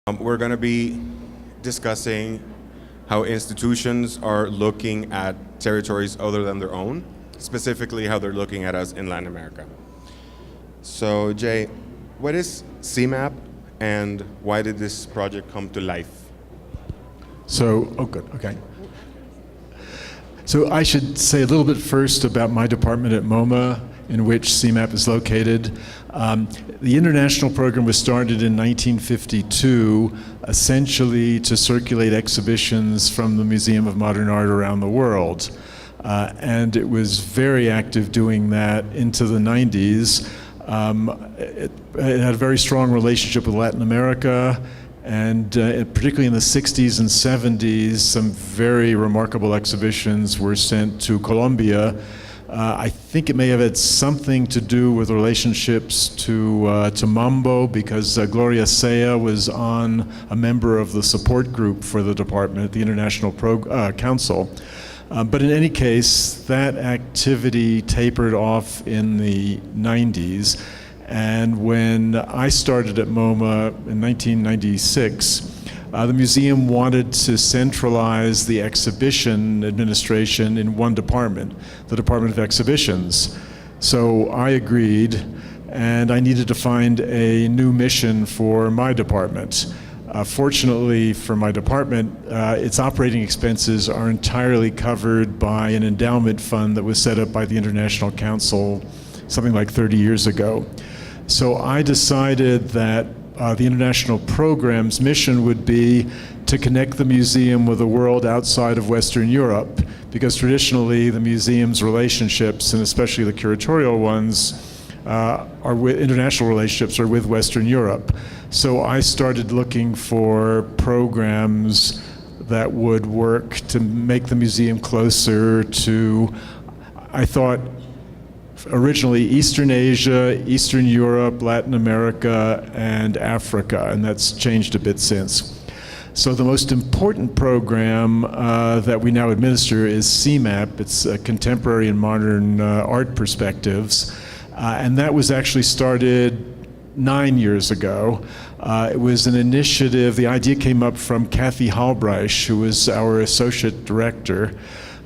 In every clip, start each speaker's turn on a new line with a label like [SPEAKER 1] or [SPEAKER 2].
[SPEAKER 1] We're going to be discussing how institutions are looking at territories other than their own, specifically how they're looking at us in Latin America. So, Jay, what is CMAP and why did this project come to life?
[SPEAKER 2] So I should say a little bit first about my department at MoMA, in which CMAP is located. The international program was started in 1952, essentially to circulate exhibitions from the Museum of Modern Art around the world. And it was very active doing that into the 90s. It had a very strong relationship with Latin America, and particularly in the 60s and 70s, some very remarkable exhibitions were sent to Colombia. I think it may have had something to do with relationships to Mambo, because Gloria Sea was a member of the support group for the department at the International Council. But in any case, that activity tapered off in the 90s. And when I started at MoMA in 1996, the museum wanted to centralize the exhibition administration in one department, the Department of Exhibitions. So I agreed, and I needed to find a new mission for my department. Fortunately for my department, its operating expenses are entirely covered by an endowment fund that was set up by the International Council something like 30 years ago. So I decided that the international program's mission would be to connect the museum with the world outside of Western Europe, because traditionally the museum's relationships, and especially the curatorial ones, are with international relationships are with Western Europe. So I started looking for programs that would work to make the museum closer to, I thought, originally Eastern Asia, Eastern Europe, Latin America, and Africa, and that's changed a bit since. So the most important program that we now administer is CMAP. It's Contemporary and Modern Art Perspectives, and that was actually started 9 years ago. It was an initiative, the idea came up from Kathy Halbreich, who was our associate director,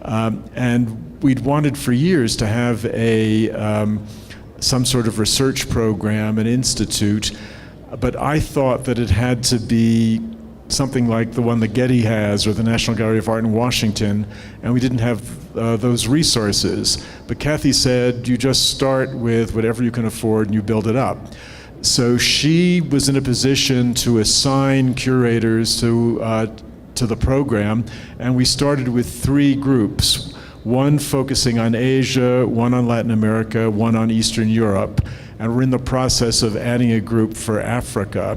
[SPEAKER 2] and we'd wanted for years to have some sort of research program, an institute, but I thought that it had to be something like the one that Getty has or the National Gallery of Art in Washington, and we didn't have those resources. But Kathy said, you just start with whatever you can afford and you build it up. So she was in a position to assign curators to the program, and we started with 3 groups. One focusing on Asia, one on Latin America, one on Eastern Europe, and we're in the process of adding a group for Africa.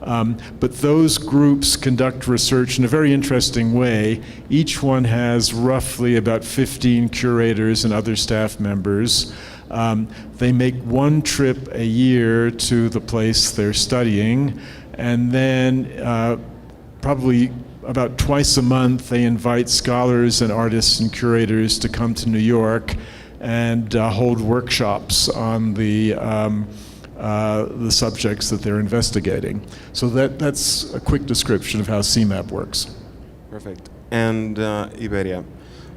[SPEAKER 2] But those groups conduct research in a very interesting way. Each one has roughly about 15 curators and other staff members. They make one trip a year to the place they're studying, and then probably about twice a month, they invite scholars and artists and curators to come to New York and hold workshops on the subjects that they're investigating. So that's a quick description of how CMAP works.
[SPEAKER 1] Perfect. And Iberia,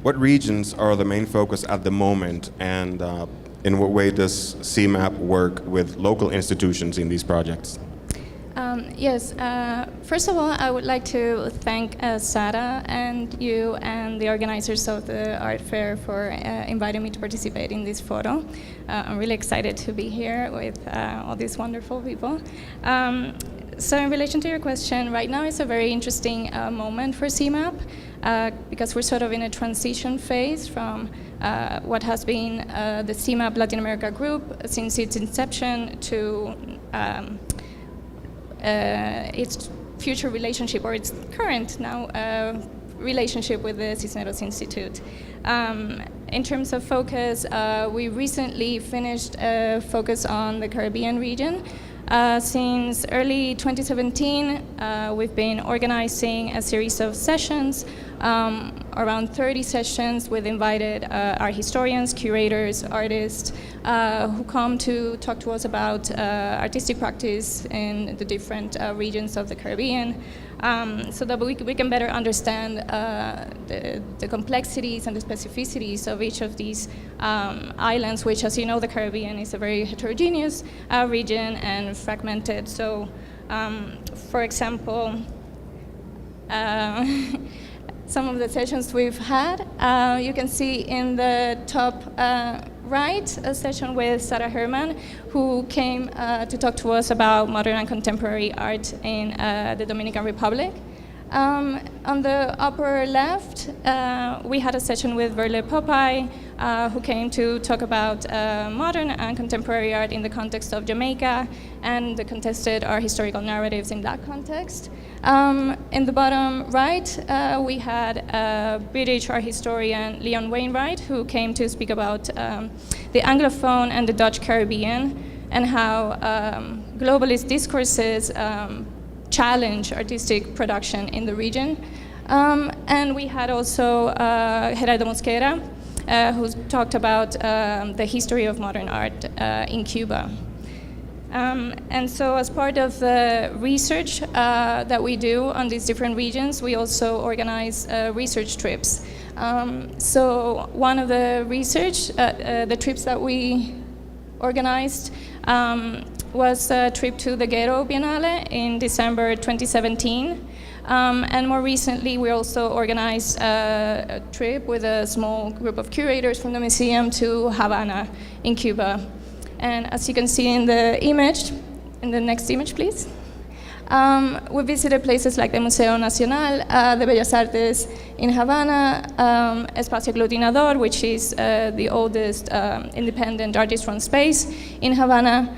[SPEAKER 1] what regions are the main focus at the moment, and in what way does CMAP work with local institutions in these projects?
[SPEAKER 3] Yes, first of all, I would like to thank Sara and you and the organizers of the art fair for inviting me to participate in this photo. I'm really excited to be here with all these wonderful people. So in relation to your question, right now is a very interesting moment for CMAP because we're sort of in a transition phase from what has been the CMAP Latin America group since its inception to its future relationship, or its current now relationship with the Cisneros Institute. In terms of focus, we recently finished a focus on the Caribbean region, Since early 2017, we've been organizing a series of sessions, around 30 sessions with invited art historians, curators, artists, who come to talk to us about artistic practice in the different regions of the Caribbean, so that we can better understand the complexities and the specificities of each of these islands, which, as you know, the Caribbean is a very heterogeneous region and fragmented. So, for example, some of the sessions we've had, you can see in the top right, a session with Sara Hermann, who came to talk to us about modern and contemporary art in the Dominican Republic. On the upper left, we had a session with Verle Popeye, who came to talk about modern and contemporary art in the context of Jamaica and the contested art historical narratives in that context. In the bottom right, we had British art historian Leon Wainwright, who came to speak about the Anglophone and the Dutch Caribbean and how globalist discourses challenge artistic production in the region. And we had also Gerardo Mosquera, who talked about the history of modern art in Cuba. And so as part of the research that we do on these different regions, we also organize research trips. So one of the research, the trips that we organized was a trip to the Ghetto Biennale in December 2017. And more recently, we also organized a trip with a small group of curators from the museum to Havana in Cuba. And as you can see in the image, in the next image, please, we visited places like the Museo Nacional, the Bellas Artes in Havana, Espacio Aglutinador, which is the oldest independent artist-run space in Havana.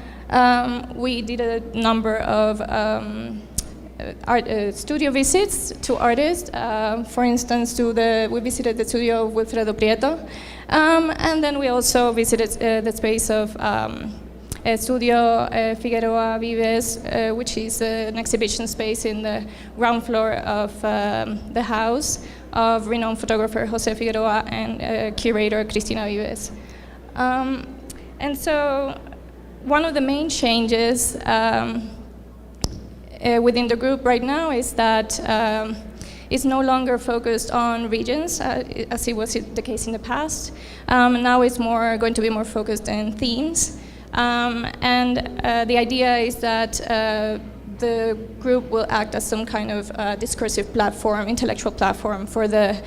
[SPEAKER 3] We did a number of studio visits to artists. For instance, we visited the studio of Wilfredo Prieto, and then we also visited the space of Studio Figueroa Vives, which is an exhibition space in the ground floor of the house of renowned photographer Jose Figueroa and curator Cristina Vives. And so one of the main changes within the group right now is that it's no longer focused on regions, as it was the case in the past. Now it's going to be more focused on themes. And the idea is that the group will act as some kind of discursive platform, intellectual platform for the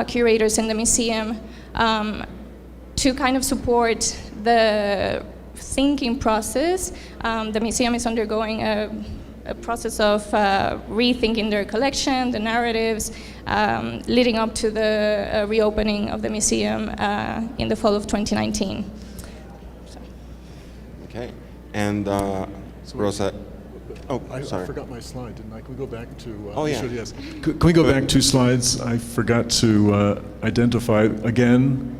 [SPEAKER 3] curators in the museum to kind of support the thinking process. The museum is undergoing a process of rethinking their collection, the narratives, leading up to the reopening of the museum in the fall of 2019.
[SPEAKER 1] Okay, and Rosa,
[SPEAKER 2] I
[SPEAKER 1] sorry.
[SPEAKER 2] forgot my slide, didn't I? Can we go back to...
[SPEAKER 1] Oh, yeah.
[SPEAKER 2] Sure, yes. Can we go back 2 slides? I forgot to identify again.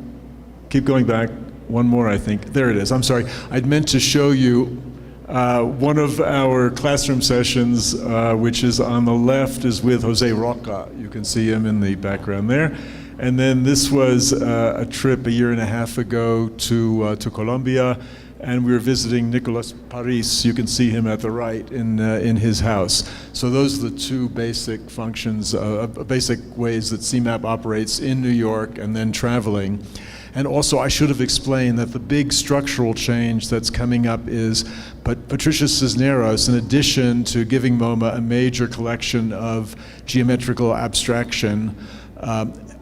[SPEAKER 2] Keep going back. One more, I think. There it is. I'm sorry. I'd meant to show you one of our classroom sessions, which is on the left, is with Jose Roca. You can see him in the background there. And then this was a trip a year and a half ago to Colombia, and we were visiting Nicolas Paris. You can see him at the right in his house. So those are the 2 basic functions, basic ways that CMAP operates in New York and then traveling. And also, I should have explained that the big structural change that's coming up is Patricia Cisneros, in addition to giving MoMA a major collection of geometrical abstraction,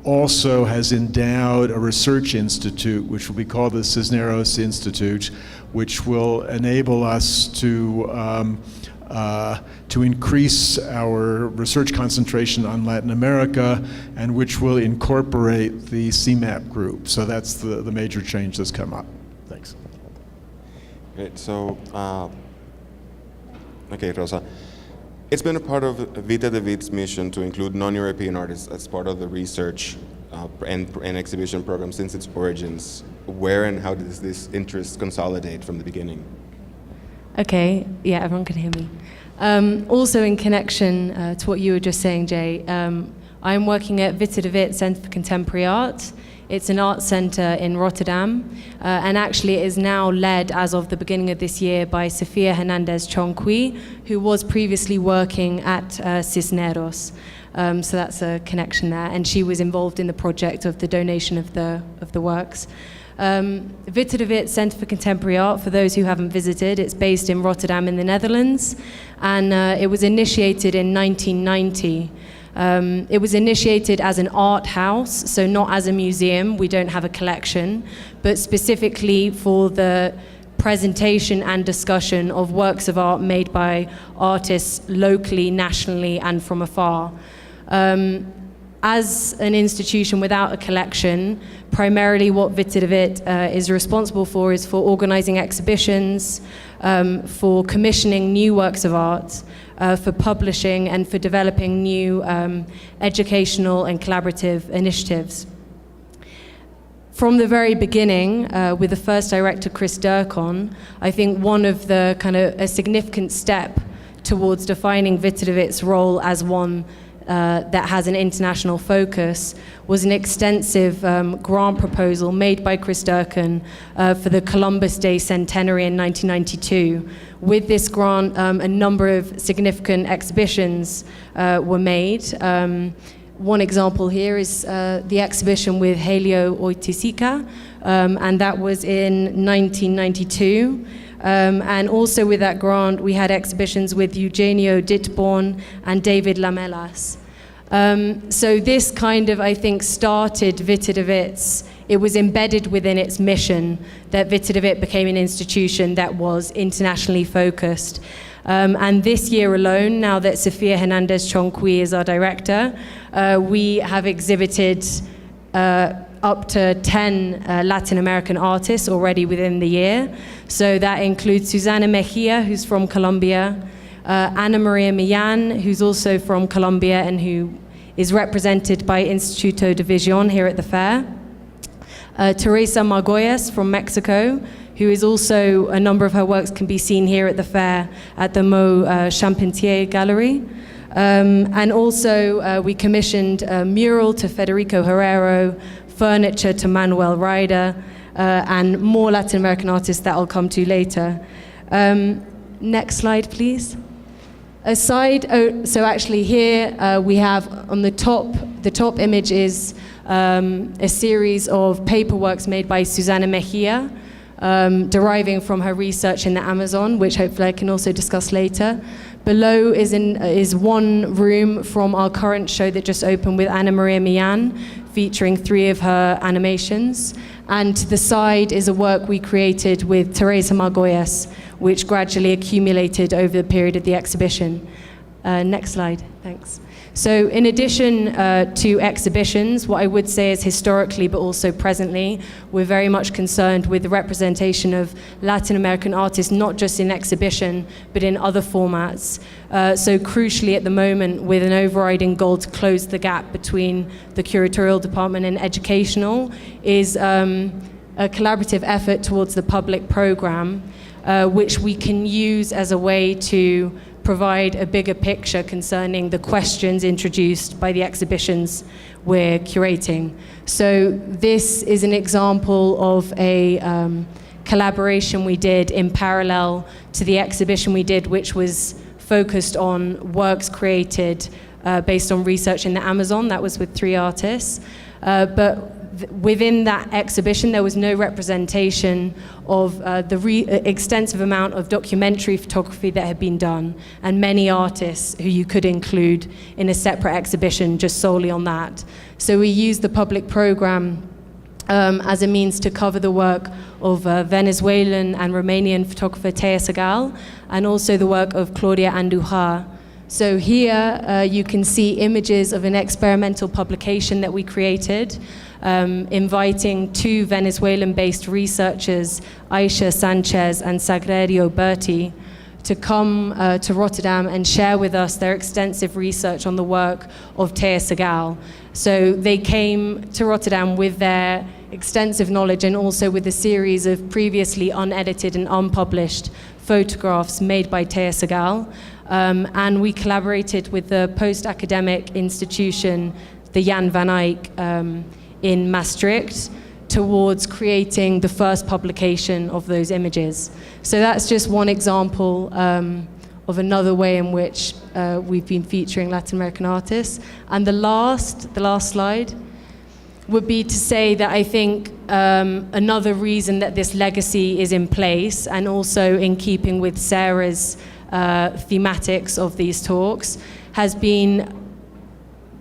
[SPEAKER 2] also has endowed a research institute, which will be called the Cisneros Institute, which will enable us to increase our research concentration on Latin America, and which will incorporate the CMAP group. So that's the major change that's come up. Thanks.
[SPEAKER 1] Great. So, okay, Rosa. It's been a part of Vita de Vid's mission to include non-European artists as part of the research and exhibition program since its origins. Where and how does this interest consolidate from the beginning?
[SPEAKER 4] Okay, yeah, everyone can hear me. Also in connection to what you were just saying, Jay, I'm working at Witte de Wit Centre for Contemporary Art. It's an art centre in Rotterdam, and actually it is now led, as of the beginning of this year, by Sofia Hernandez-Chonqui, who was previously working at Cisneros. So that's a connection there, and she was involved in the project of the donation of the works. Witte de Wit Centre for Contemporary Art, for those who haven't visited, it's based in Rotterdam in the Netherlands, and it was initiated in 1990. It was initiated as an art house, so not as a museum, we don't have a collection, but specifically for the presentation and discussion of works of art made by artists locally, nationally, and from afar. As an institution without a collection, primarily what Witte de Wit is responsible for is for organizing exhibitions, for commissioning new works of art, for publishing and for developing new educational and collaborative initiatives. From the very beginning, with the first director, Chris Durkon, I think one of the kind of a significant step towards defining Witte de Wit's role as one that has an international focus was an extensive grant proposal made by Chris Durkon for the Columbus Day Centenary in 1992. With this grant, a number of significant exhibitions were made. One example here is the exhibition with Helio Oiticica, and that was in 1992. And also with that grant, we had exhibitions with Eugenio Ditborn and David Lamelas. So this kind of, I think, started Witte de Wit's, it was embedded within its mission that Witte de Wit became an institution that was internationally focused. And this year alone, now that Sofia Hernandez-Chonqui is our director, we have exhibited up to 10 Latin American artists already within the year. So that includes Susana Mejia, who's from Colombia, Ana Maria Millan, who's also from Colombia and who is represented by Instituto de Visión here at the fair, Teresa Margolles from Mexico, who is also, a number of her works can be seen here at the fair at the Mo Champentier Gallery. And also we commissioned a mural to Federico Herrero, furniture to Manuel Ryder, and more Latin American artists that I'll come to later. Next slide, please. So actually here we have on the top image is a series of paperworks made by Susana Mejia, deriving from her research in the Amazon, which hopefully I can also discuss later. Below is one room from our current show that just opened with Ana Maria Millan, featuring 3 of her animations. And to the side is a work we created with Teresa Margolles, which gradually accumulated over the period of the exhibition. Next slide, thanks. So in addition to exhibitions, what I would say is historically, but also presently, we're very much concerned with the representation of Latin American artists, not just in exhibition, but in other formats. So crucially at the moment, with an overriding goal to close the gap between the curatorial department and educational, is a collaborative effort towards the public program, which we can use as a way to provide a bigger picture concerning the questions introduced by the exhibitions we're curating. So this is an example of a collaboration we did in parallel to the exhibition we did, which was focused on works created based on research in the Amazon. That was with 3 artists. But within that exhibition, there was no representation of the extensive amount of documentary photography that had been done, and many artists who you could include in a separate exhibition just solely on that. So we used the public program as a means to cover the work of Venezuelan and Romanian photographer Tea Segal, and also the work of Claudia Andujar. So here you can see images of an experimental publication that we created, inviting 2 Venezuelan-based researchers, Aisha Sanchez and Sagrario Berti, to come to Rotterdam and share with us their extensive research on the work of Tea Segal. So they came to Rotterdam with their extensive knowledge, and also with a series of previously unedited and unpublished photographs made by Thea Segal. And we collaborated with the post-academic institution, the Jan van Eyck, in Maastricht, towards creating the first publication of those images. So that's just one example of another way in which we've been featuring Latin American artists. And the last slide would be to say that I think another reason that this legacy is in place, and also in keeping with Sarah's thematics of these talks, has been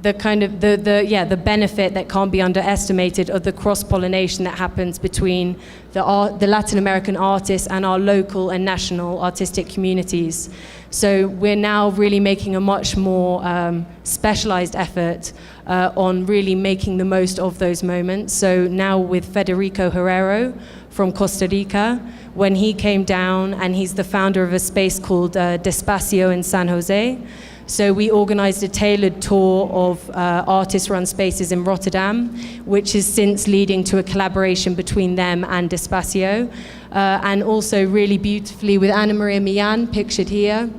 [SPEAKER 4] the kind of the benefit that can't be underestimated of the cross-pollination that happens between the Latin American artists and our local and national artistic communities. So we're now really making a much more specialized effort on really making the most of those moments. So now with Federico Herrero from Costa Rica, when he came down, and he's the founder of a space called Despacio in San Jose. So we organized a tailored tour of artist-run spaces in Rotterdam, which is since leading to a collaboration between them and Despacio. And also really beautifully with Ana Maria Millán, pictured here,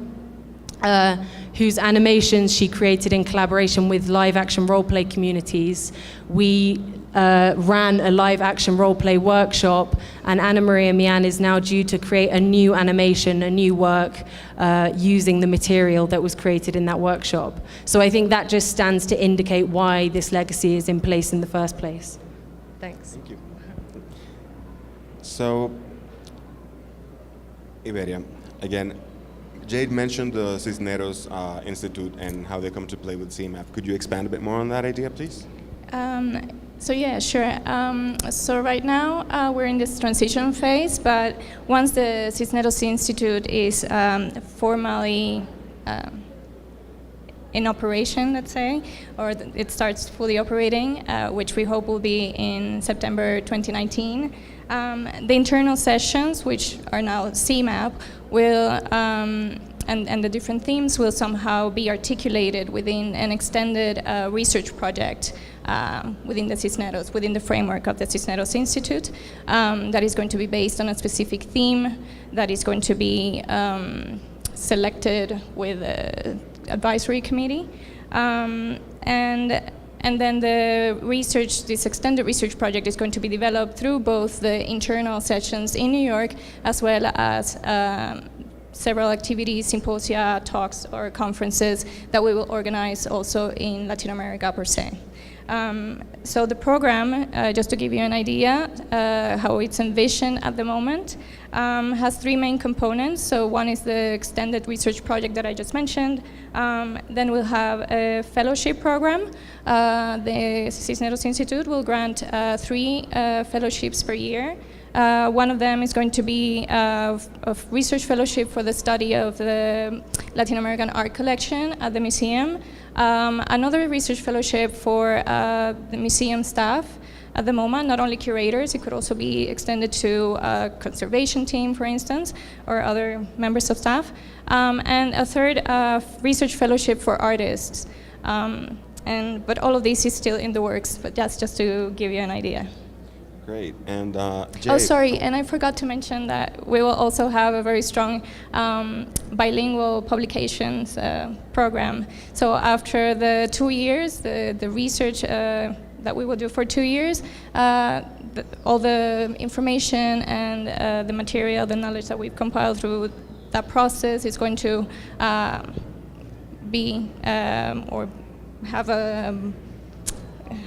[SPEAKER 4] whose animations she created in collaboration with live-action role-play communities. We ran a live-action role-play workshop, and Ana Maria Millán is now due to create a new animation, a new work, using the material that was created in that workshop. So I think that just stands to indicate why this legacy is in place in the first place. Thanks.
[SPEAKER 1] Thank you. So, Iberia, again, Jade mentioned the Cisneros Institute and how they come to play with CMAP. Could you expand a bit more on that idea, please?
[SPEAKER 3] So yeah, sure. So right now we're in this transition phase, but once the Cisneros Institute is formally in operation, let's say, or it starts fully operating, which we hope will be in September 2019, the internal sessions, which are now CMAP, will and the different themes will somehow be articulated within an extended research project within the Cisneros, within the framework of the Cisneros Institute, that is going to be based on a specific theme, that is going to be selected with an advisory committee. And then the research, this extended research project is going to be developed through both the internal sessions in New York, as well as several activities, symposia, talks, or conferences that we will organize also in Latin America per se. So the program, just to give you an idea how it's envisioned at the moment, has three main components. So one is the extended research project that I just mentioned. Then we'll have a fellowship program. The Cisneros Institute will grant 3 fellowships per year. One of them is going to be a research fellowship for the study of the Latin American art collection at the museum. Another research fellowship for the museum staff at the moment, not only curators, it could also be extended to a conservation team, for instance, or other members of staff. And a third research fellowship for artists. But all of this is still in the works, but that's just to give you an idea.
[SPEAKER 1] Great. And Jay.
[SPEAKER 3] Oh, sorry, and I forgot to mention that we will also have a very strong bilingual publications program. So after the 2 years, the research that we will do for 2 years, all the information and the material, the knowledge that we've compiled through that process is going to be or have a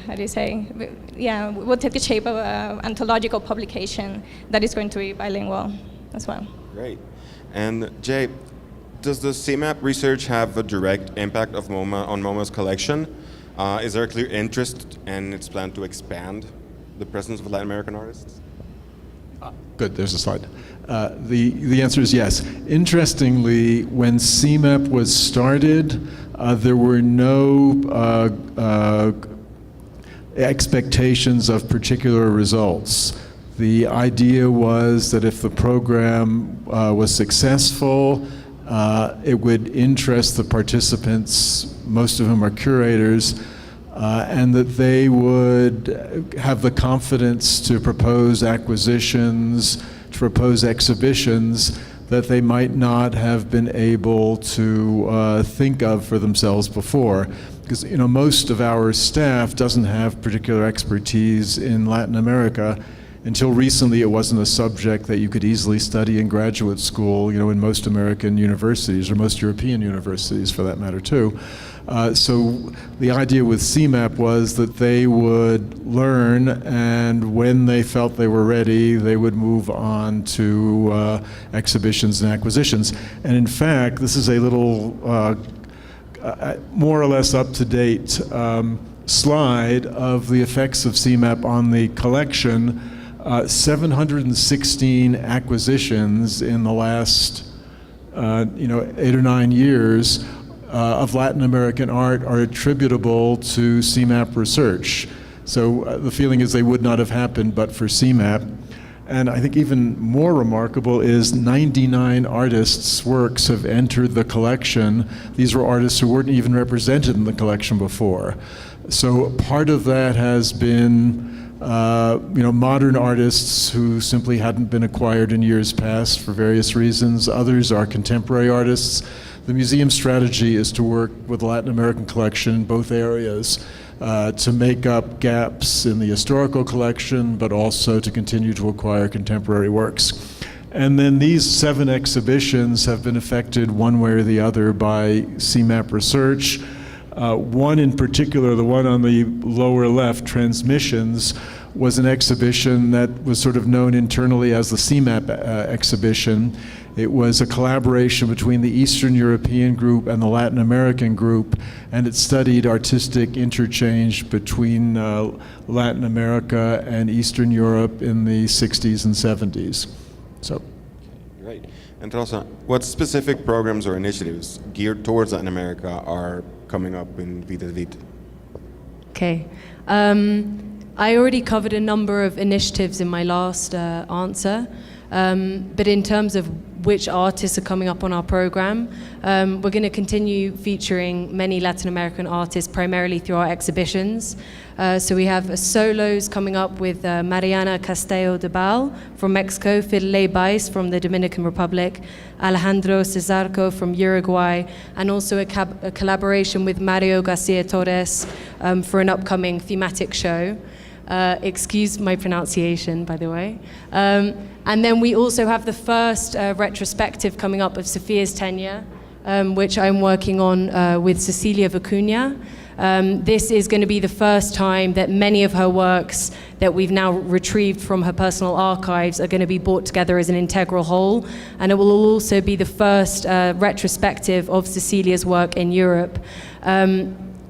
[SPEAKER 3] how do you say? Yeah, will take the shape of an anthological publication that is going to be bilingual as well.
[SPEAKER 1] Great. And Jay, does the CMAP research have a direct impact of MoMA on MoMA's collection? Is there a clear interest and it's planned to expand the presence of Latin American artists?
[SPEAKER 2] Good, there's a slide. The answer is yes. Interestingly, when CMAP was started, there were no expectations of particular results. The idea was that if the program was successful, it would interest the participants, most of whom are curators, and that they would have the confidence to propose acquisitions, to propose exhibitions that they might not have been able to think of for themselves before. Because most of our staff doesn't have particular expertise in Latin America. Until recently, it wasn't a subject that you could easily study in graduate school, in most American universities, or most European universities for that matter too. So the idea with CMAP was that they would learn, and when they felt they were ready, they would move on to exhibitions and acquisitions. And in fact, this is a little more or less up-to-date slide of the effects of CMAP on the collection. 716 acquisitions in the last 8 or 9 years of Latin American art are attributable to CMAP research. So the feeling is they would not have happened but for CMAP. And I think even more remarkable is 99 artists' works have entered the collection. These were artists who weren't even represented in the collection before. So part of that has been modern artists who simply hadn't been acquired in years past for various reasons. Others are contemporary artists. The museum strategy is to work with the Latin American collection in both areas to make up gaps in the historical collection, but also to continue to acquire contemporary works. And then these 7 exhibitions have been affected one way or the other by CMAP research. One in particular, the one on the lower left, Transmissions, was an exhibition that was sort of known internally as the CMAP exhibition. It was a collaboration between the Eastern European group and the Latin American group, and it studied artistic interchange between Latin America and Eastern Europe in the 60s and 70s. So.
[SPEAKER 1] Great. And Rosa, what specific programs or initiatives geared towards Latin America are coming up in Vida Vid?
[SPEAKER 4] Okay. I already covered a number of initiatives in my last answer, but in terms of which artists are coming up on our program, we're going to continue featuring many Latin American artists, primarily through our exhibitions. So we have solos coming up with Mariana Castillo de Bal from Mexico, Fidel Baez from the Dominican Republic, Alejandro Cesarco from Uruguay, and also a collaboration with Mario Garcia Torres for an upcoming thematic show. Excuse my pronunciation, by the way. And then we also have the first retrospective coming up of Sophia's tenure, which I'm working on with Cecilia Vicuña. This is going to be the first time that many of her works that we've now retrieved from her personal archives are going to be brought together as an integral whole. And it will also be the first retrospective of Cecilia's work in Europe.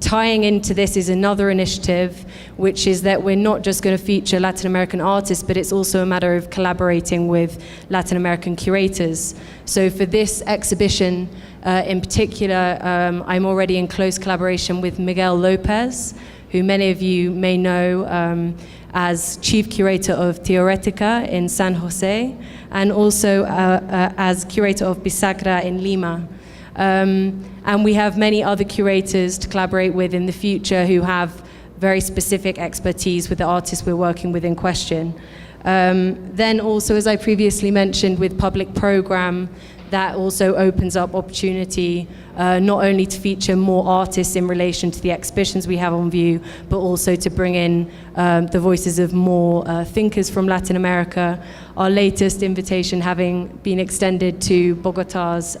[SPEAKER 4] Tying into this is another initiative, which is that we're not just going to feature Latin American artists, but it's also a matter of collaborating with Latin American curators. So for this exhibition in particular, I'm already in close collaboration with Miguel Lopez, who many of you may know as chief curator of Teoretica in San Jose, and also as curator of Bisagra in Lima. And we have many other curators to collaborate with in the future who have very specific expertise with the artists we're working with in question. Then also, as I previously mentioned, with public program, that also opens up opportunity not only to feature more artists in relation to the exhibitions we have on view, but also to bring in the voices of more thinkers from Latin America. Our latest invitation having been extended to Bogotá's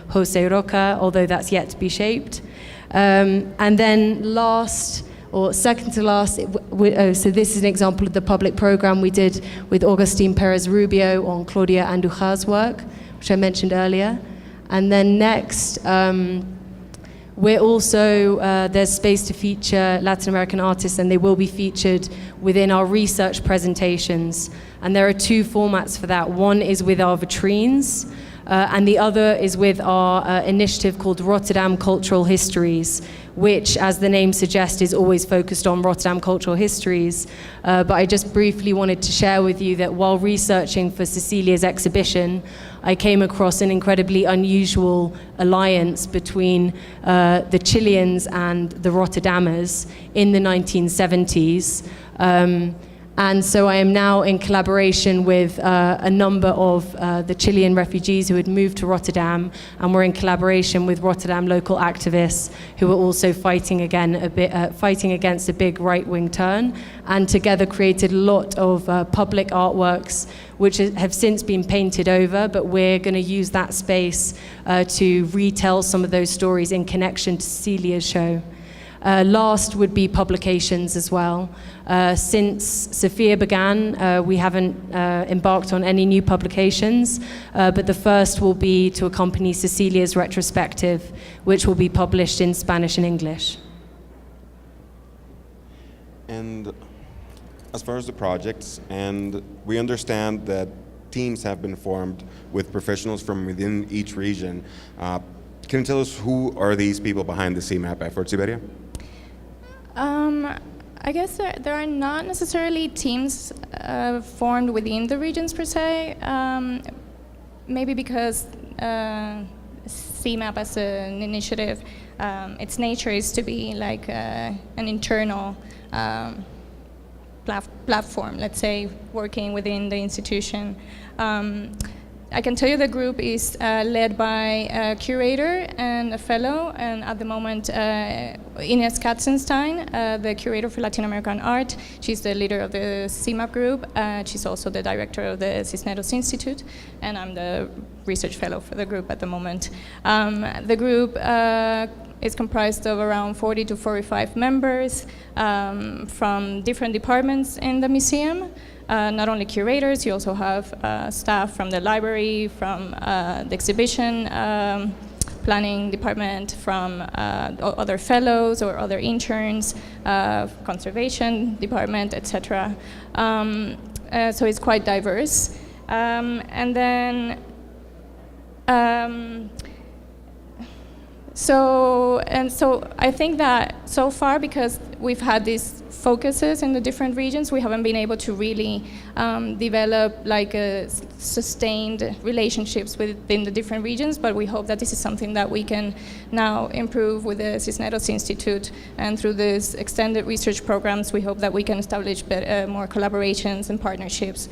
[SPEAKER 4] Jose Roca, although that's yet to be shaped. And then last, or second to last, so this is an example of the public program we did with Agustín Pérez Rubio on Claudia Andujar's work, which I mentioned earlier. And then next, we're also, there's space to feature Latin American artists, and they will be featured within our research presentations. And there are 2 formats for that. One is with our vitrines, and the other is with our initiative called Rotterdam Cultural Histories, which, as the name suggests, is always focused on Rotterdam cultural histories. But I just briefly wanted to share with you that while researching for Cecilia's exhibition, I came across an incredibly unusual alliance between the Chileans and the Rotterdammers in the 1970s. And so I am now in collaboration with a number of the Chilean refugees who had moved to Rotterdam, and we're in collaboration with Rotterdam local activists who are also fighting against a big right-wing turn, and together created a lot of public artworks which have since been painted over, but we're going to use that space to retell some of those stories in connection to Cecilia's show. Last would be publications as well. Since Sophia began, we haven't embarked on any new publications, but the first will be to accompany Cecilia's retrospective, which will be published in Spanish and English.
[SPEAKER 1] And as far as the projects, and we understand that teams have been formed with professionals from within each region. Can you tell us who are these people behind the CMAP efforts, Iberia?
[SPEAKER 3] I guess there are not necessarily teams formed within the regions per se, maybe because CMAP as an initiative, its nature is to be like an internal platform, let's say, working within the institution. I can tell you the group is led by a curator and a fellow, and at the moment Ines Katzenstein, the curator for Latin American art. She's the leader of the CMAP group. She's also the director of the Cisneros Institute, and I'm the research fellow for the group at the moment. The group is comprised of around 40 to 45 members from different departments in the museum. Not only curators, you also have staff from the library, from the exhibition planning department, from other fellows or other interns, conservation department, etc. So it's quite diverse. And then, so I think that so far, because we've had these focuses in the different regions, we haven't been able to really develop like sustained relationships within the different regions, but we hope that this is something that we can now improve with the Cisneros Institute, and through these extended research programs we hope that we can establish more collaborations and partnerships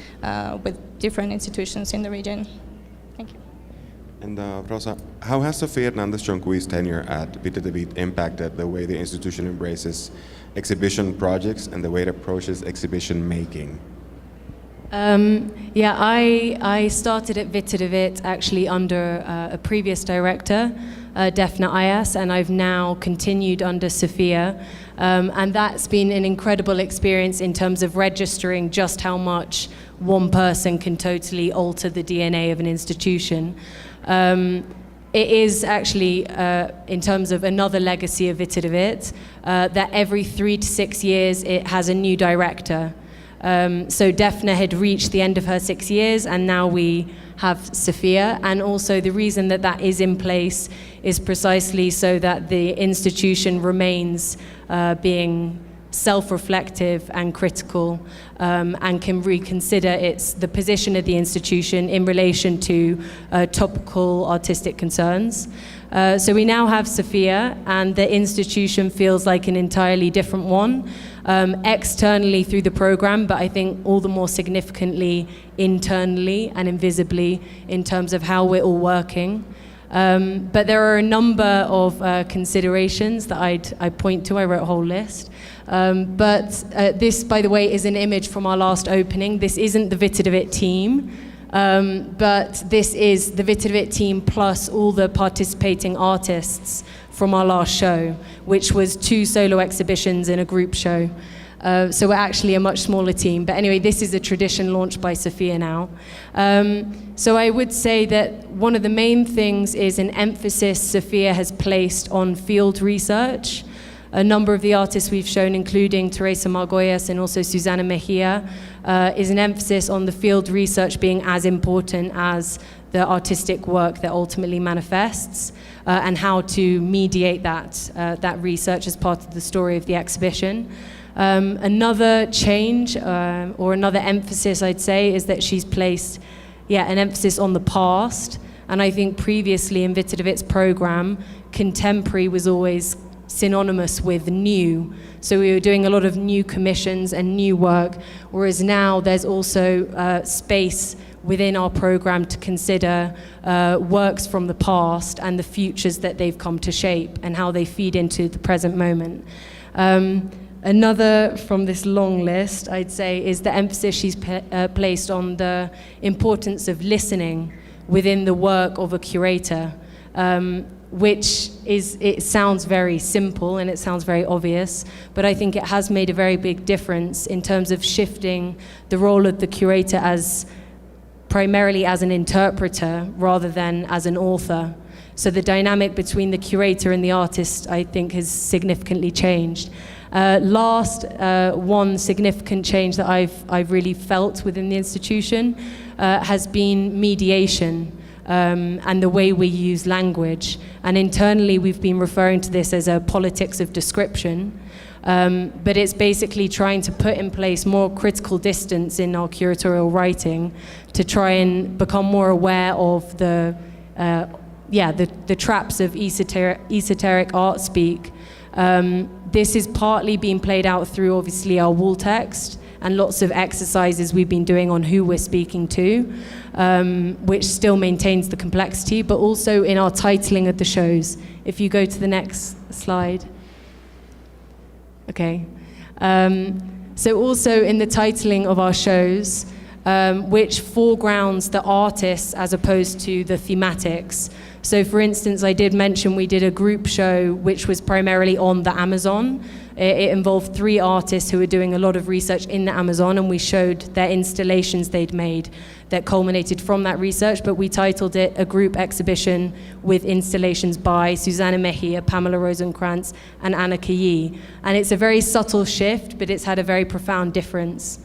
[SPEAKER 3] with different institutions in the region. Thank you.
[SPEAKER 1] And Rosa, how has Sofia Hernandez-Choncui's tenure at Bit the Beat impacted the way the institution embraces exhibition projects and the way it approaches exhibition making?
[SPEAKER 4] Yeah, I started at Witte de Wit actually under a previous director, Defna Ayas, and I've now continued under Sophia. And that's been an incredible experience in terms of registering just how much one person can totally alter the DNA of an institution. It is actually, in terms of another legacy of Witte de Wit, that every 3 to 6 years it has a new director. So Defna had reached the end of her 6 years, and now we have Sophia. And also the reason that that is in place is precisely so that the institution remains being self-reflective and critical, and can reconsider the position of the institution in relation to topical artistic concerns. So we now have Sophia, and the institution feels like an entirely different one, externally through the program, but I think all the more significantly internally and invisibly in terms of how we're all working. But there are a number of considerations that I point to. I wrote a whole list. But this, by the way, is an image from our last opening. This isn't the Witte de Wit team, but this is the Witte de Wit team plus all the participating artists from our last show, which was 2 solo exhibitions and a group show. So we're actually a much smaller team. But anyway, this is a tradition launched by Sophia now. So I would say that one of the main things is an emphasis Sophia has placed on field research. A number of the artists we've shown, including Teresa Margolles and also Susana Mejia, is an emphasis on the field research being as important as the artistic work that ultimately manifests, and how to mediate that research as part of the story of the exhibition. Another change or another emphasis, I'd say, is that she's placed an emphasis on the past. And I think previously in Vita de Wit's program, contemporary was always synonymous with new. So we were doing a lot of new commissions and new work, whereas now there's also space within our program to consider works from the past and the futures that they've come to shape and how they feed into the present moment. Another from this long list, I'd say, is the emphasis she's placed on the importance of listening within the work of a curator, which it sounds very simple and it sounds very obvious, but I think it has made a very big difference in terms of shifting the role of the curator as primarily as an interpreter rather than as an author. So the dynamic between the curator and the artist, I think, has significantly changed. Last, one significant change that I've really felt within the institution has been mediation and the way we use language. And internally, we've been referring to this as a politics of description. But it's basically trying to put in place more critical distance in our curatorial writing to try and become more aware of the traps of esoteric art speak. This is partly being played out through, obviously, our wall text and lots of exercises we've been doing on who we're speaking to, which still maintains the complexity, but also in our titling of the shows. If you go to the next slide. Okay. So also in the titling of our shows, which foregrounds the artists as opposed to the thematics. So for instance, I did mention we did a group show which was primarily on the Amazon. It involved 3 artists who were doing a lot of research in the Amazon, and we showed their installations they'd made that culminated from that research, but we titled it a group exhibition with installations by Susanna Mejia, Pamela Rosenkrantz, and Anna Kayi. And it's a very subtle shift, but it's had a very profound difference.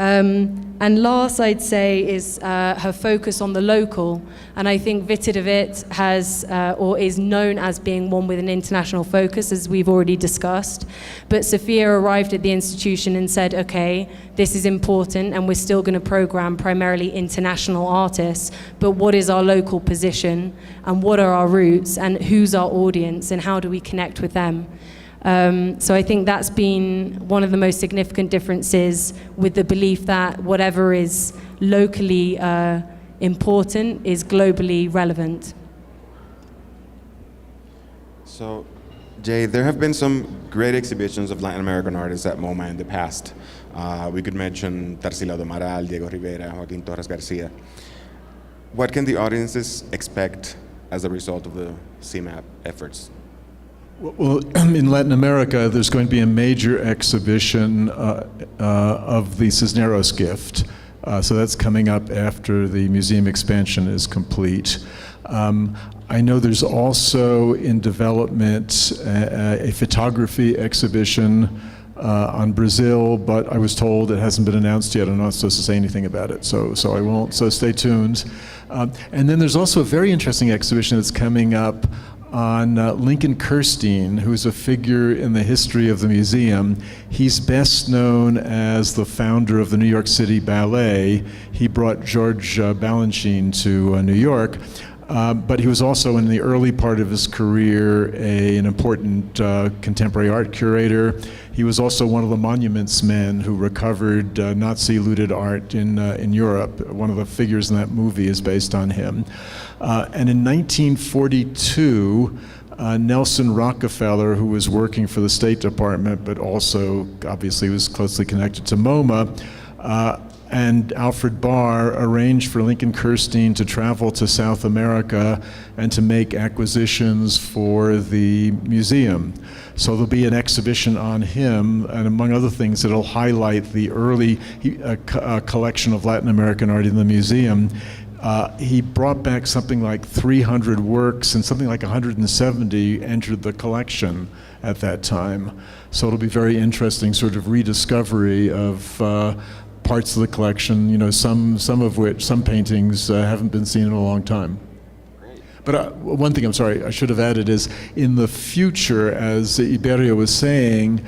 [SPEAKER 4] And last, I'd say, is her focus on the local. And I think Vita de Wit has, or is known as being one with an international focus, as we've already discussed. But Sophia arrived at the institution and said, okay, this is important, and we're still going to program primarily international artists, but what is our local position, and what are our roots, and who's our audience, and how do we connect with them? So I think that's been one of the most significant differences, with the belief that whatever is locally important is globally relevant.
[SPEAKER 1] So, Jay, there have been some great exhibitions of Latin American artists at MoMA in the past. We could mention Tarsila do Amaral, Diego Rivera, Joaquín Torres Garcia. What can the audiences expect as a result of the CMAP efforts?
[SPEAKER 2] Well, in Latin America, there's going to be a major exhibition of the Cisneros gift. So that's coming up after the museum expansion is complete. I know there's also in development a photography exhibition on Brazil, but I was told it hasn't been announced yet. I'm not supposed to say anything about it, so I won't, so stay tuned. And then there's also a very interesting exhibition that's coming up on Lincoln Kirstein, who's a figure in the history of the museum. He's best known as the founder of the New York City Ballet. He brought George Balanchine to New York, but he was also in the early part of his career an important contemporary art curator. He was also one of the monuments men who recovered Nazi-looted art in Europe. One of the figures in that movie is based on him. And in 1942, Nelson Rockefeller, who was working for the State Department, but also obviously was closely connected to MoMA, and Alfred Barr arranged for Lincoln Kirstein to travel to South America and to make acquisitions for the museum. So there'll be an exhibition on him, and among other things, it'll highlight the early collection of Latin American art in the museum. He brought back something like 300 works, and something like 170 entered the collection at that time. So it'll be very interesting sort of rediscovery of parts of the collection, some paintings haven't been seen in a long time. But one thing, I'm sorry, I should have added is, in the future, as Iberia was saying,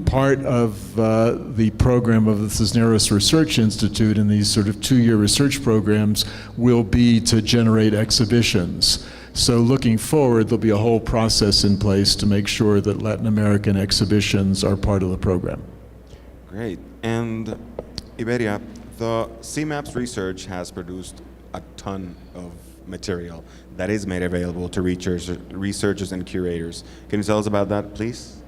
[SPEAKER 2] part of the program of the Cisneros Research Institute in these sort of 2-year research programs will be to generate exhibitions. So looking forward, there'll be a whole process in place to make sure that Latin American exhibitions are part of the program.
[SPEAKER 1] Great. And Iberia, the CMAPS research has produced a ton of material that is made available to researchers and curators. Can you tell us about that, please?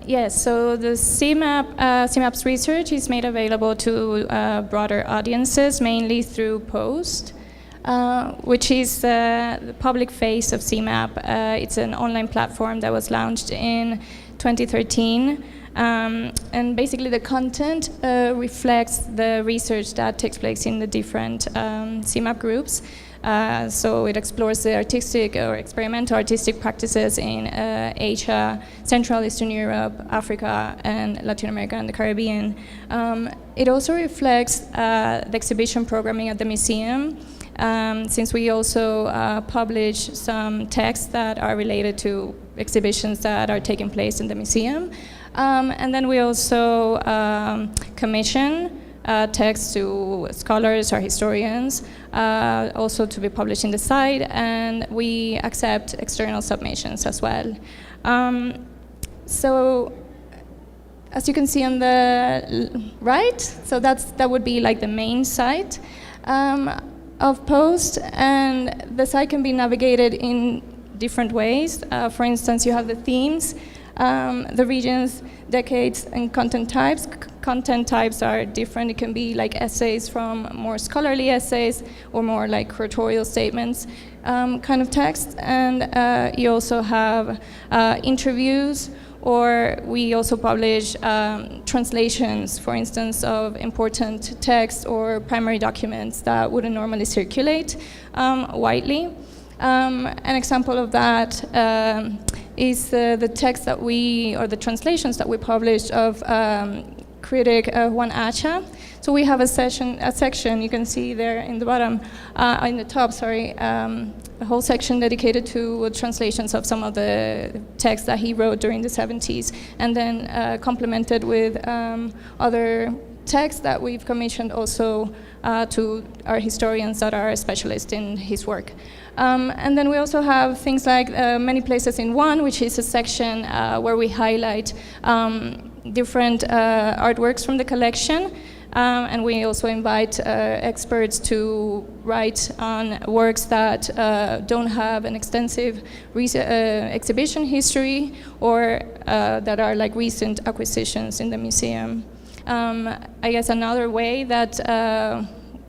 [SPEAKER 3] Yes, so the CMAPS research is made available to broader audiences, mainly through POST, which is the public face of CMAP. It's an online platform that was launched in 2013. And basically the content reflects the research that takes place in the different CMAP groups. So it explores the artistic or experimental artistic practices in Asia, Central Eastern Europe, Africa, and Latin America and the Caribbean. It also reflects the exhibition programming at the museum, since we also publish some texts that are related to exhibitions that are taking place in the museum. And then we also commission texts to scholars or historians, also to be published in the site, and we accept external submissions as well. So, as you can see on the right, so that would be like the main site of POST, and the site can be navigated in different ways. For instance, you have the themes, the regions, decades, and content types. Content types are different. It can be like essays from more scholarly essays or more like curatorial statements kind of text. And you also have interviews, or we also publish translations, for instance, of important texts or primary documents that wouldn't normally circulate widely. An example of that is the text that or the translations that we published of critic Juan Acha. So we have a section you can see there in the bottom, in the top, sorry, a whole section dedicated to translations of some of the texts that he wrote during the 70s, and then complemented with other texts that we've commissioned also to our historians that are specialists in his work. And then we also have things like Many Places in One, which is a section where we highlight different artworks from the collection. And we also invite experts to write on works that don't have an extensive exhibition history, or that are like recent acquisitions in the museum. I guess another way that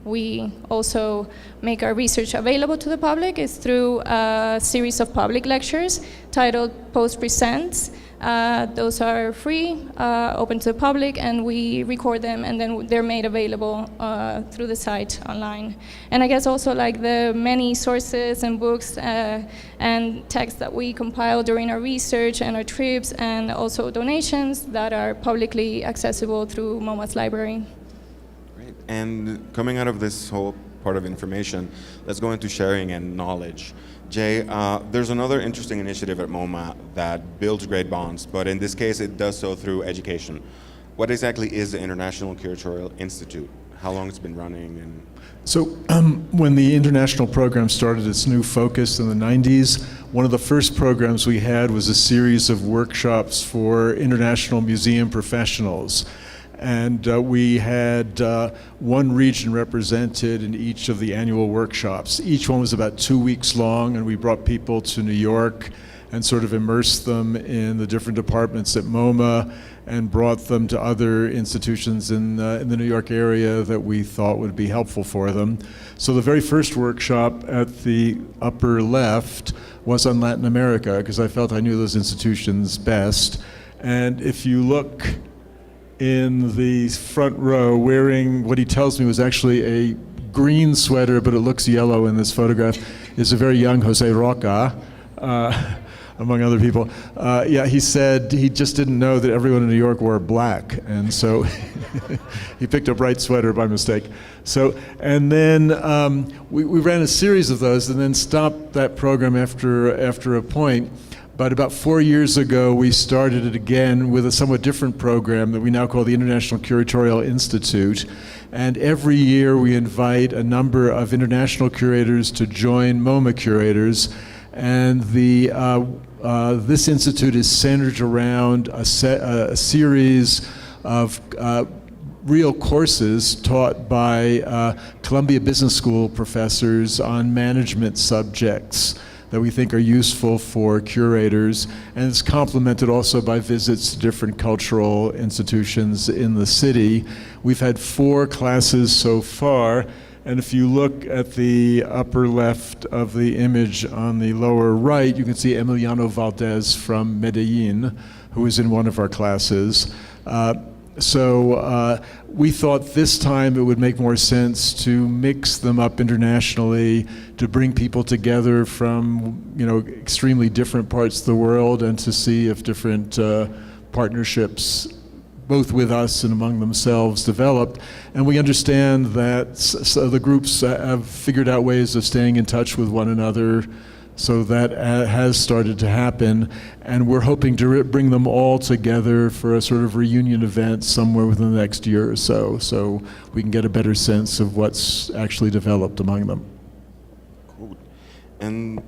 [SPEAKER 3] we also make our research available to the public is through a series of public lectures titled Post Presents. Those are free, open to the public, and we record them, and then they're made available through the site online. And I guess also like the many sources and books and texts that we compile during our research and our trips, and also donations that are publicly accessible through MoMA's library.
[SPEAKER 1] Great. And coming out of this whole part of information, let's go into sharing and knowledge. Jay, there's another interesting initiative at MoMA that builds great bonds, but in this case it does so through education. What exactly is the International Curatorial Institute? How long it's been running? And
[SPEAKER 2] So when the international program started its new focus in the 90s, one of the first programs we had was a series of workshops for international museum professionals. And we had one region represented in each of the annual workshops. Each one was about 2 weeks long, and we brought people to New York and sort of immersed them in the different departments at MoMA, and brought them to other institutions in the New York area that we thought would be helpful for them. So the very first workshop at the upper left was on Latin America, because I felt I knew those institutions best. And if you look in the front row, wearing what he tells me was actually a green sweater, but it looks yellow in this photograph, is a very young Jose Roca. among other people. He said he just didn't know that everyone in New York wore black, and so he picked a bright sweater by mistake. So, and then we ran a series of those and then stopped that program after a point. But about 4 years ago, we started it again with a somewhat different program that we now call the International Curatorial Institute. And every year we invite a number of international curators to join MoMA curators. And this institute is centered around a series of real courses taught by Columbia Business School professors on management subjects that we think are useful for curators, and it's complemented also by visits to different cultural institutions in the city. We've had 4 classes so far, and if you look at the upper left of the image on the lower right, you can see Emiliano Valdez from Medellin, who is in one of our classes. So we thought this time it would make more sense to mix them up internationally, to bring people together from extremely different parts of the world, and to see if different partnerships, both with us and among themselves, developed. And we understand that the groups have figured out ways of staying in touch with one another. So that has started to happen, and we're hoping to bring them all together for a sort of reunion event somewhere within the next year or so we can get a better sense of what's actually developed among them.
[SPEAKER 1] Cool. And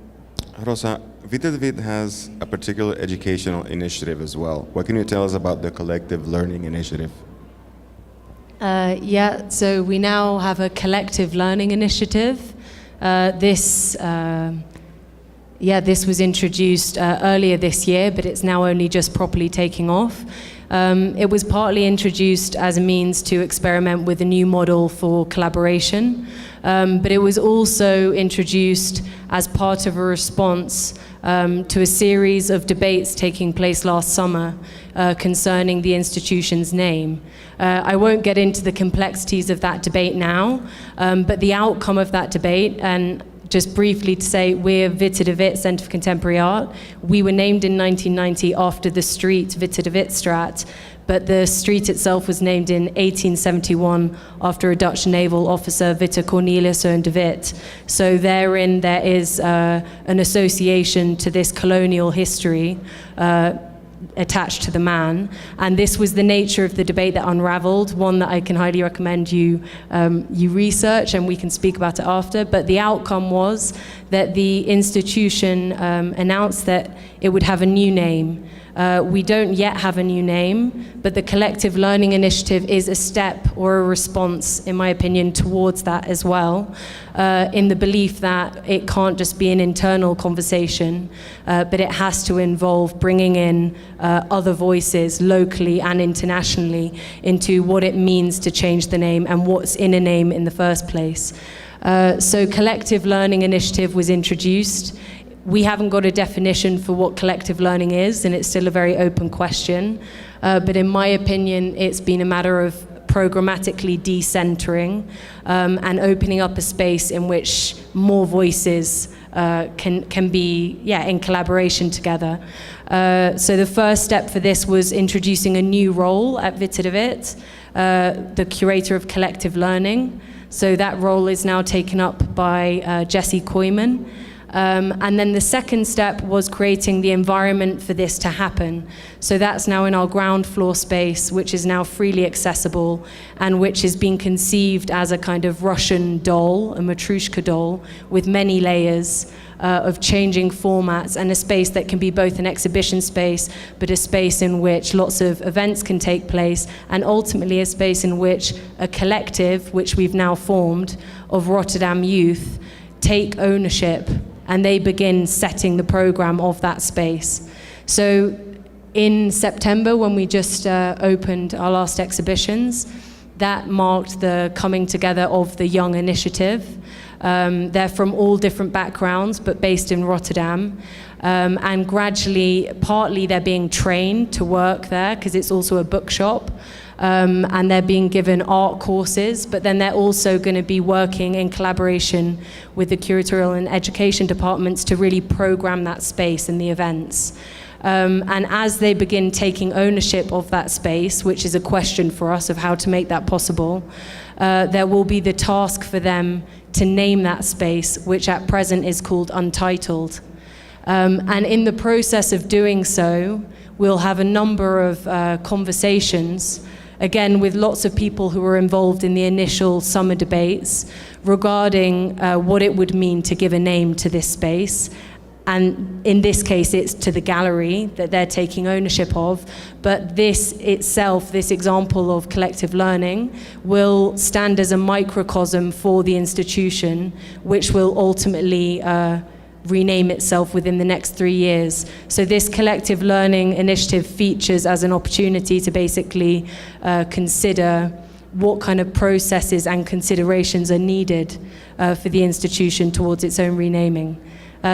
[SPEAKER 1] Rosa, Vita de Vit has a particular educational initiative as well. What can you tell us about the Collective Learning Initiative?
[SPEAKER 4] So we now have a collective learning initiative. This was introduced earlier this year, but it's now only just properly taking off. It was partly introduced as a means to experiment with a new model for collaboration, but it was also introduced as part of a response to a series of debates taking place last summer concerning the institution's name. I won't get into the complexities of that debate now, but the outcome of that debate, and just briefly to say, we're Vita de Vit Centre for Contemporary Art. We were named in 1990 after the street Vita de Vitstraat, but the street itself was named in 1871 after a Dutch naval officer, Witte Cornelissen de Witt. So therein there is an association to this colonial history attached to the man, and this was the nature of the debate that unraveled, one that I can highly recommend you research, and we can speak about it after. But the outcome was that the institution announced that it would have a new name. We don't yet have a new name, but the Collective Learning Initiative is a step or a response, in my opinion, towards that as well, in the belief that it can't just be an internal conversation, but it has to involve bringing in other voices locally and internationally into what it means to change the name and what's in a name in the first place. So Collective Learning Initiative was introduced. We haven't got a definition for what collective learning is, and it's still a very open question. But in my opinion, it's been a matter of programmatically decentering and opening up a space in which more voices can be in collaboration together. So the first step for this was introducing a new role at Vita de Vit, the curator of collective learning. So that role is now taken up by Jessie Koyman. And then the second step was creating the environment for this to happen. So that's now in our ground floor space, which is now freely accessible and which is being conceived as a kind of Russian doll, a Matryoshka doll, with many layers of changing formats, and a space that can be both an exhibition space, but a space in which lots of events can take place, and ultimately a space in which a collective, which we've now formed, of Rotterdam youth, take ownership, and they begin setting the program of that space. So in September, when we just opened our last exhibitions, that marked the coming together of the Young Initiative. They're from all different backgrounds, but based in Rotterdam. And gradually, partly they're being trained to work there, because it's also a bookshop. and they're being given art courses, but then they're also going to be working in collaboration with the curatorial and education departments to really program that space and the events. And as they begin taking ownership of that space, which is a question for us of how to make that possible, there will be the task for them to name that space, which at present is called Untitled. And in the process of doing so, we'll have a number of conversations, again with lots of people who were involved in the initial summer debates, regarding what it would mean to give a name to this space. And in this case, it's to the gallery that they're taking ownership of. But this itself, this example of collective learning, will stand as a microcosm for the institution, which will ultimately rename itself within the next 3 years. So this collective learning initiative features as an opportunity to basically consider what kind of processes and considerations are needed for the institution towards its own renaming.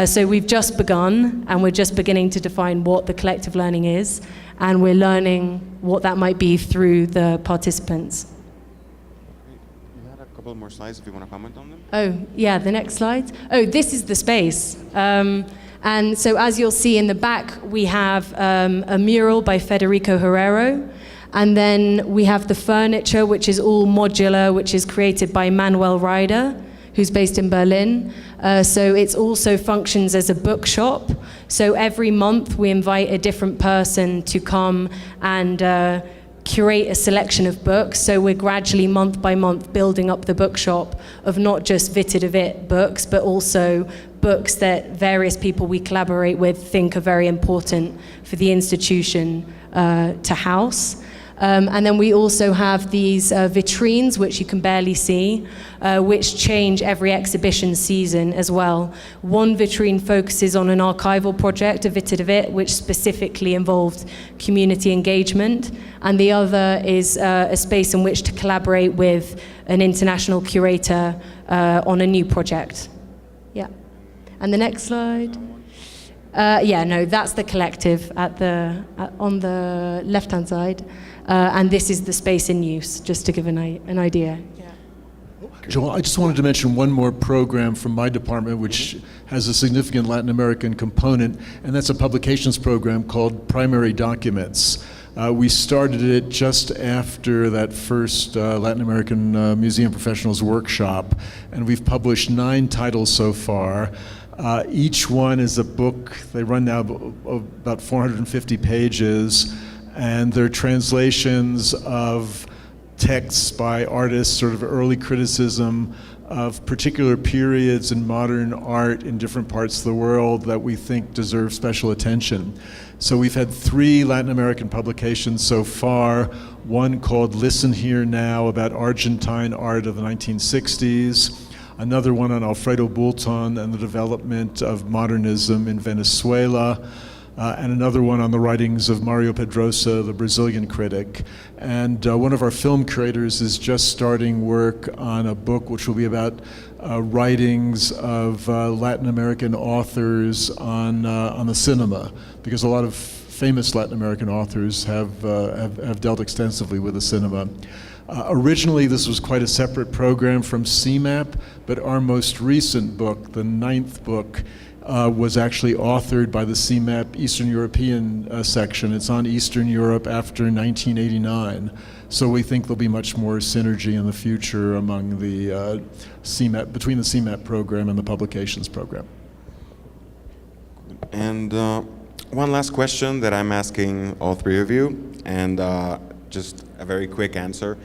[SPEAKER 4] So we've just begun, and we're just beginning to define what the collective learning is, and we're learning what that might be through the participants.
[SPEAKER 1] You had a couple more slides if you want to comment on them.
[SPEAKER 4] Oh, yeah, the next slide. Oh, this is the space. And so as you'll see in the back, we have a mural by Federico Herrero, and then we have the furniture, which is all modular, which is created by Manuel Ryder, who's based in Berlin. So it also functions as a bookshop. So every month we invite a different person to come and curate a selection of books. So we're gradually, month by month, building up the bookshop of not just Witte de Wit books, but also books that various people we collaborate with think are very important for the institution to house. And then we also have these vitrines, which you can barely see, which change every exhibition season as well. One vitrine focuses on an archival project of Witte de Wit, which specifically involved community engagement, and the other is a space in which to collaborate with an international curator on a new project. Yeah. And the next slide. Yeah, no, that's the collective on the left-hand side. And this is the space in use, just to give an idea. Yeah.
[SPEAKER 2] Joel, I just wanted to mention one more program from my department, which has a significant Latin American component, and that's a publications program called Primary Documents. We started it just after that first Latin American Museum Professionals workshop, and we've published 9 titles so far. Each one is a book. They run now about 450 pages, and they're translations of texts by artists, sort of early criticism of particular periods in modern art in different parts of the world that we think deserve special attention. So we've had 3 Latin American publications so far, one called Listen Here Now about Argentine art of the 1960s, another one on Alfredo Bulton and the development of modernism in Venezuela, and another one on the writings of Mario Pedrosa, the Brazilian critic. And one of our film curators is just starting work on a book which will be about writings of Latin American authors on the cinema, because a lot of famous Latin American authors have dealt extensively with the cinema. Originally, this was quite a separate program from CMAP, but our most recent book, the 9th book, was actually authored by the CMAP Eastern European section. It's on Eastern Europe after 1989. So we think there'll be much more synergy in the future among the CMAP, between the CMAP program and the publications program.
[SPEAKER 1] And one last question that I'm asking all 3 of you, and just a very quick answer.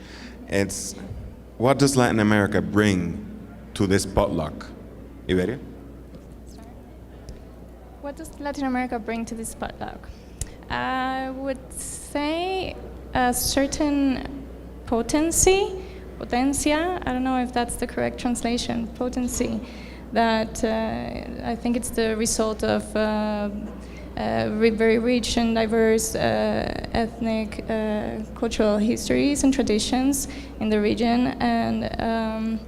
[SPEAKER 1] It's, what does Latin America bring to this potluck? Iberia?
[SPEAKER 3] What does Latin America bring to this potluck? I would say a certain potencia, I don't know if that's the correct translation, potency, that I think it's the result of very rich and diverse ethnic, cultural histories and traditions in the region, and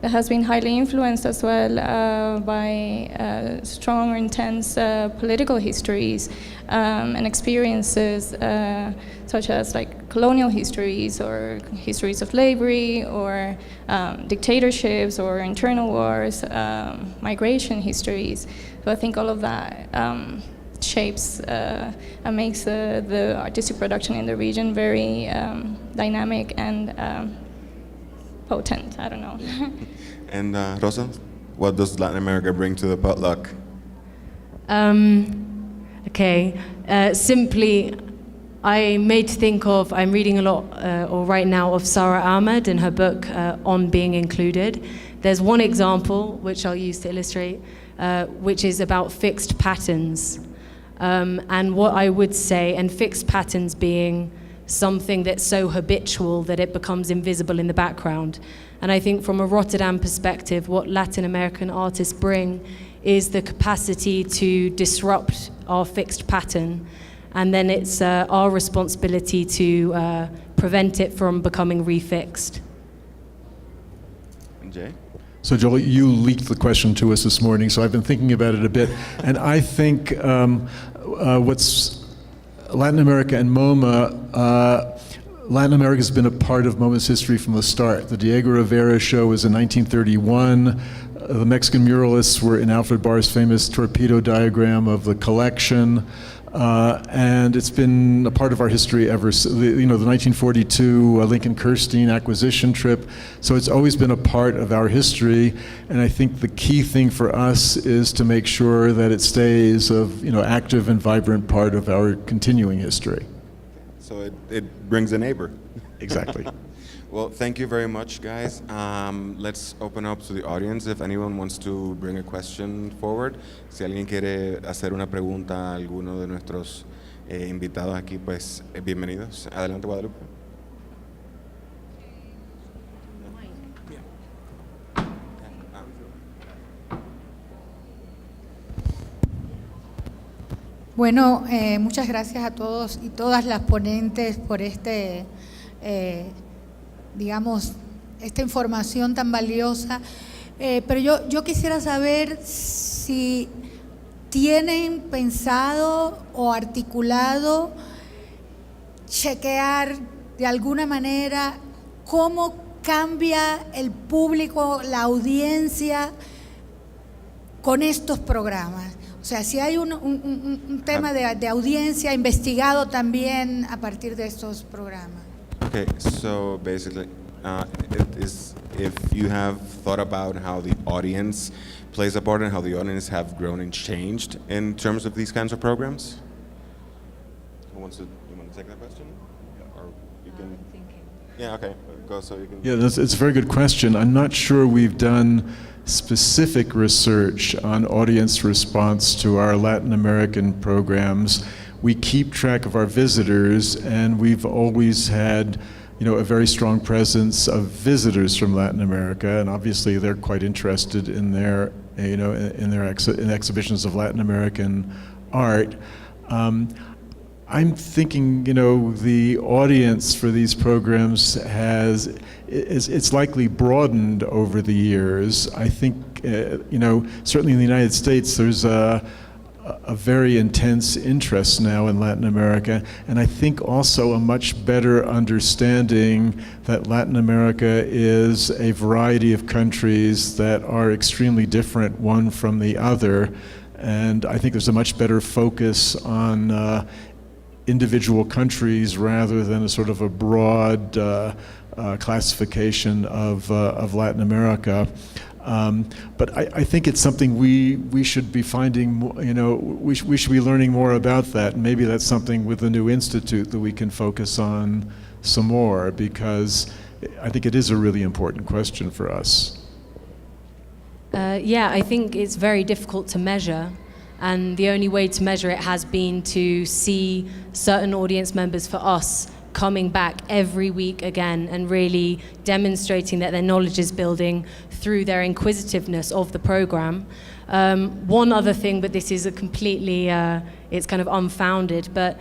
[SPEAKER 3] that has been highly influenced as well by strong or intense political histories and experiences, such as like colonial histories or histories of slavery or dictatorships or internal wars, migration histories. So I think all of that shapes and makes the artistic production in the region very dynamic and potent. I don't know.
[SPEAKER 1] And Rosa, what does Latin America bring to the potluck?
[SPEAKER 4] Okay, simply, I'm reading a lot, or right now, of Sara Hermann and her book On Being Included. There's one example, which I'll use to illustrate, which is about fixed patterns. And what I would say, and fixed patterns being something that's so habitual that it becomes invisible in the background. And I think from a Rotterdam perspective, what Latin American artists bring is the capacity to disrupt our fixed pattern. And then it's our responsibility to prevent it from becoming refixed.
[SPEAKER 1] And Jay?
[SPEAKER 2] So Joel, you leaked the question to us this morning, so I've been thinking about it a bit. And I think what's Latin America and MoMA, Latin America has been a part of MoMA's history from the start. The Diego Rivera show was in 1931. The Mexican muralists were in Alfred Barr's famous torpedo diagram of the collection. And it's been a part of our history ever since, the 1942 Lincoln Kirstein acquisition trip. So it's always been a part of our history. And I think the key thing for us is to make sure that it stays active and vibrant part of our continuing history.
[SPEAKER 1] So it brings a neighbor.
[SPEAKER 2] Exactly.
[SPEAKER 1] Well, thank you very much, guys. Let's open up to the audience if anyone wants to bring a question forward. Si alguien quiere hacer una pregunta a alguno de nuestros invitados aquí, pues bienvenidos. Adelante, Guadalupe.
[SPEAKER 5] Bueno, muchas gracias a todos y todas las ponentes por esta información tan valiosa. Pero yo quisiera saber si tienen pensado o articulado chequear de alguna manera cómo cambia el público, la audiencia con estos programas. O sea, si hay un tema de audiencia investigado también a partir de estos programas.
[SPEAKER 1] Okay, so basically, if you have thought about how the audience plays a part and how the audience have grown and changed in terms of these kinds of programs? You want to take that question? Or you can... Yeah, okay, go so you can...
[SPEAKER 2] Yeah, it's a very good question. I'm not sure we've done specific research on audience response to our Latin American programs. We keep track of our visitors, and we've always had a very strong presence of visitors from Latin America, and obviously they're quite interested in their in exhibitions of Latin American art. I'm thinking, the audience for these programs it's likely broadened over the years. I think, certainly in the United States, there's a very intense interest now in Latin America, and I think also a much better understanding that Latin America is a variety of countries that are extremely different one from the other, and I think there's a much better focus on individual countries rather than a sort of a broad classification of Latin America. But I think it's something we should be finding, we should be learning more about that. And maybe that's something with the new institute that we can focus on some more, because I think it is a really important question for us.
[SPEAKER 4] Yeah, I think it's very difficult to measure. And the only way to measure it has been to see certain audience members for us coming back every week again and really demonstrating that their knowledge is building through their inquisitiveness of the program. One other thing, but this is a completely, it's kind of unfounded, but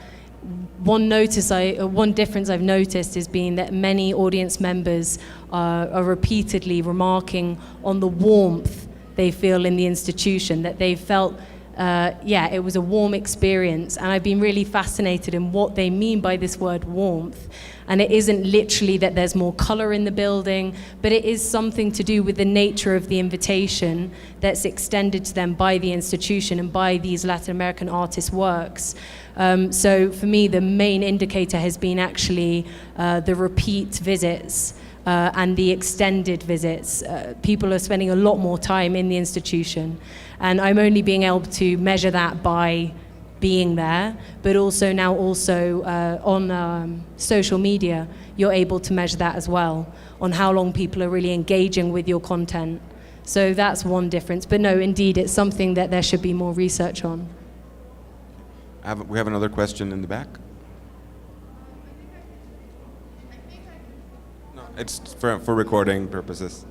[SPEAKER 4] one difference I've noticed has been that many audience members are repeatedly remarking on the warmth they feel in the institution, that they felt, it was a warm experience. And I've been really fascinated in what they mean by this word warmth. And it isn't literally that there's more color in the building, but it is something to do with the nature of the invitation that's extended to them by the institution and by these Latin American artists' works. So for me, the main indicator has been actually the repeat visits and the extended visits. People are spending a lot more time in the institution. And I'm only being able to measure that by being there, but also now on social media, you're able to measure that as well, on how long people are really engaging with your content. So that's one difference. But no, indeed, it's something that there should be more research on.
[SPEAKER 1] We have another question in the back. No, it's for recording purposes.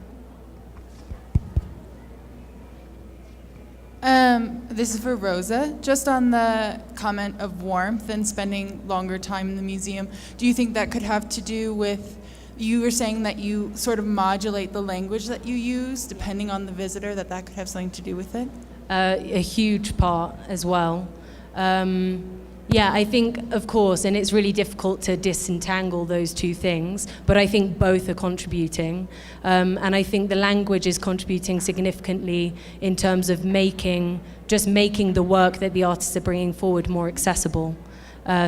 [SPEAKER 6] This is for Rosa. Just on the comment of warmth and spending longer time in the museum, do you think that could have to do with, you were saying that you sort of modulate the language that you use depending on the visitor, that could have something to do with it?
[SPEAKER 4] A huge part as well. I think, of course, and it's really difficult to disentangle those two things, but I think both are contributing. And I think the language is contributing significantly in terms of making the work that the artists are bringing forward more accessible.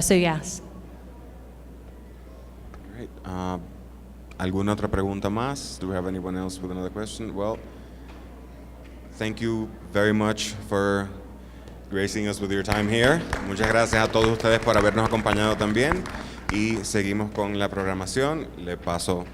[SPEAKER 4] So yes.
[SPEAKER 1] Great. ¿Alguna otra pregunta más? Do we have anyone else with another question? Well, thank you very much for gracing us with your time here. Muchas gracias a todos ustedes por habernos acompañado también y seguimos con la programación. Le paso